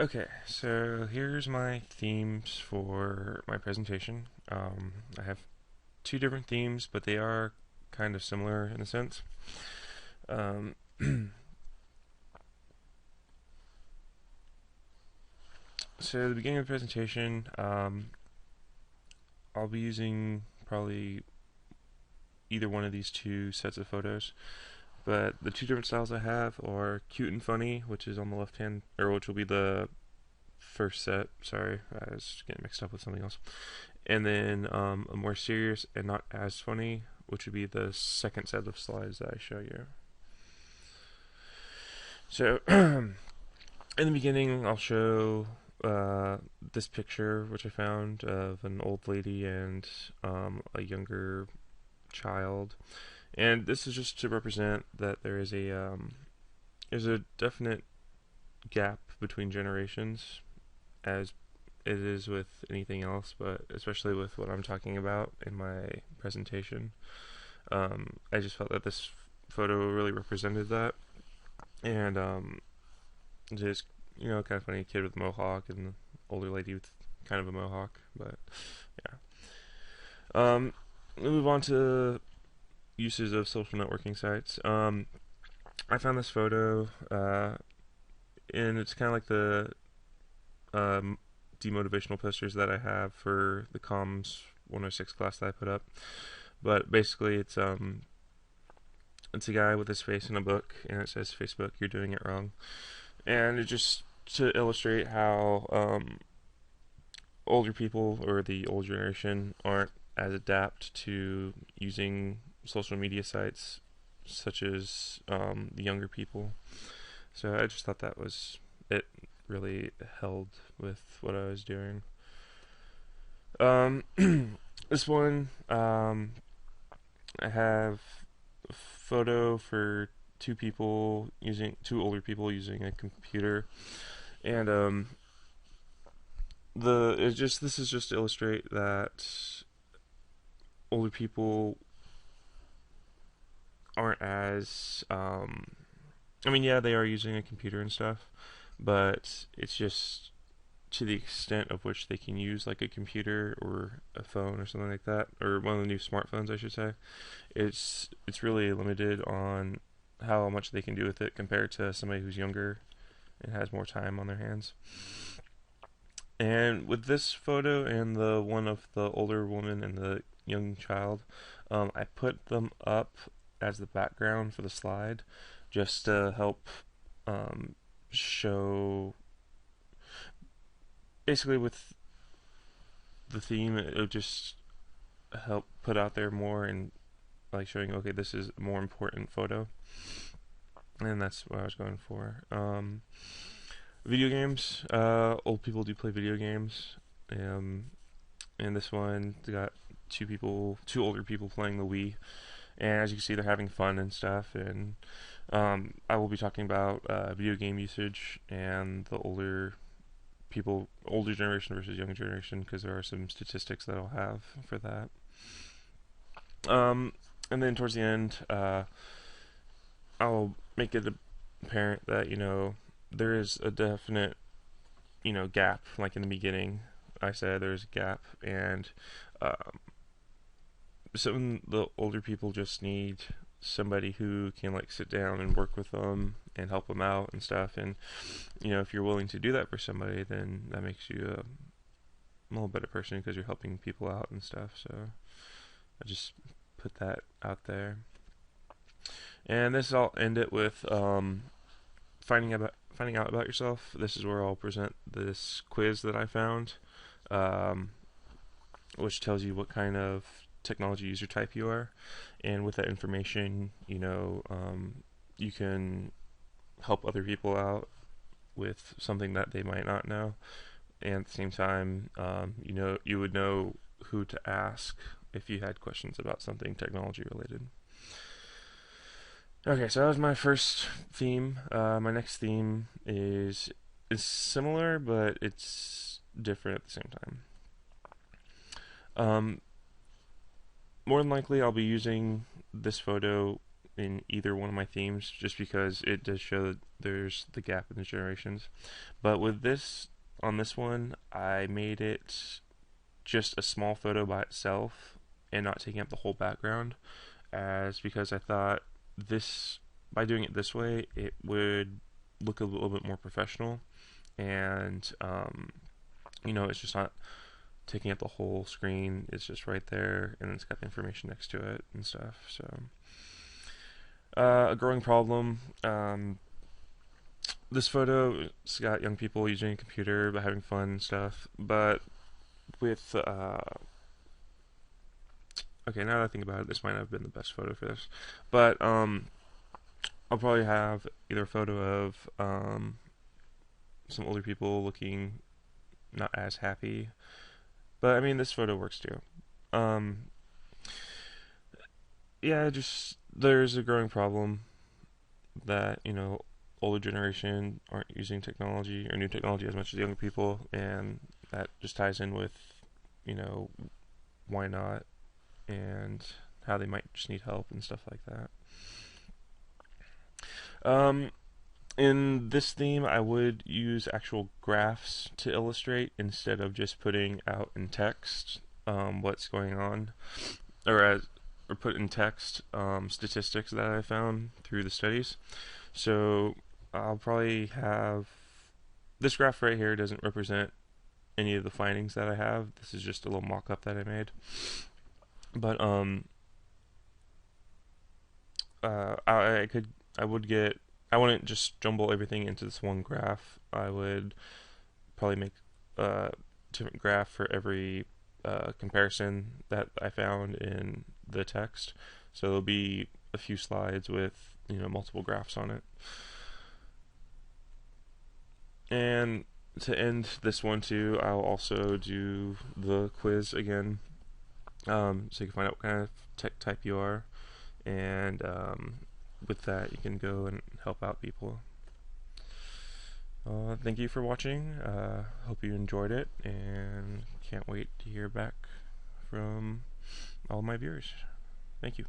Okay, so here's my themes for my presentation. I have two different themes, but they are kind of similar in a sense. Um, so at the beginning of the presentation, I'll be using probably either one of these two sets of photos. But the two different styles I have are cute and funny, which is on the left hand, or which will be the first set. Sorry, I was getting mixed up with something else. And then a more serious and not as funny, which would be the second set of slides that I show you. So, in the beginning, I'll show this picture, which I found of an old lady and a younger child, and this is just to represent that there's a definite gap between generations, as it is with anything else, but especially with what I'm talking about in my presentation. I just felt that this photo really represented that, and just kind of funny kid with a mohawk and the older lady with kind of a mohawk, but yeah. We'll move on to uses of social networking sites. I found this photo, and it's kind of like the um, demotivational posters that I have for the comms 106 class that I put up. But basically, it's a guy with his face in a book, and it says, "Facebook, you're doing it wrong." And it just to illustrate how older people or the old generation aren't as adept to using social media sites such as the younger people. So I just thought that was it really held with what I was doing. Um, this one, I have a photo for two older people using a computer, and this is just to illustrate that older people aren't as I mean, yeah, they are using a computer and stuff, but it's just to the extent of which they can use like a computer or a phone or something like that, or one of the new smartphones, I should say. It's really limited on how much they can do with it compared to somebody who's younger and has more time on their hands. And with this photo and the one of the older woman and the young child, I put them up as the background for the slide just to help show, basically with the theme, it would just help put out there more and like showing, okay, this is a more important photo, and that's what I was going for. Video games. Old people do play video games. Um, and this one got two older people playing the Wii, and as you can see, they're having fun and stuff. And I will be talking about video game usage and the older generation versus younger generation, because there are some statistics that I'll have for that. And then towards the end, I'll make it apparent that there is a definite gap. Like in the beginning, I said there's a gap, and um, some of the older people just need somebody who can like sit down and work with them and help them out and stuff. And if you're willing to do that for somebody, then that makes you a little better person because you're helping people out and stuff. So I just put that out there. And this I'll end it with finding out about yourself. This is where I'll present this quiz that I found, um, which tells you what kind of technology user type you are, and with that information, you can help other people out with something that they might not know, and at the same time, you would know who to ask if you had questions about something technology related. Okay, so that was my first theme. My next theme is similar, but it's different at the same time. Um, More than likely, I'll be using this photo in either one of my themes, just because it does show that there's the gap in the generations. But with this, on this one, I made it just a small photo by itself and not taking up the whole background, as because I thought this, by doing it this way, it would look a little bit more professional, and it's just not taking up the whole screen. It's just right there, and it's got the information next to it and stuff. So, a growing problem. This photo, it's got young people using a computer but having fun and stuff. But with okay, now that I think about it, this might not have been the best photo for this. But I'll probably have either a photo of some older people looking not as happy. But I mean, this photo works too. Um, yeah, just there's a growing problem that older generation aren't using technology or new technology as much as younger people, and that just ties in with you know why not, and how they might just need help and stuff like that. Um, in this theme, I would use actual graphs to illustrate instead of just putting out in text what's going on, or put in text statistics that I found through the studies. So I'll probably have this graph right here doesn't represent any of the findings that I have. This is just a little mock-up that I made. But I could I would get I wouldn't just jumble everything into this one graph. I would probably make a different graph for every comparison that I found in the text. So there'll be a few slides with multiple graphs on it. And to end this one too, I'll also do the quiz again, so you can find out what kind of tech type you are, and with that you can go and help out people. Thank you for watching. Hope you enjoyed it, and can't wait to hear back from all my viewers. Thank you.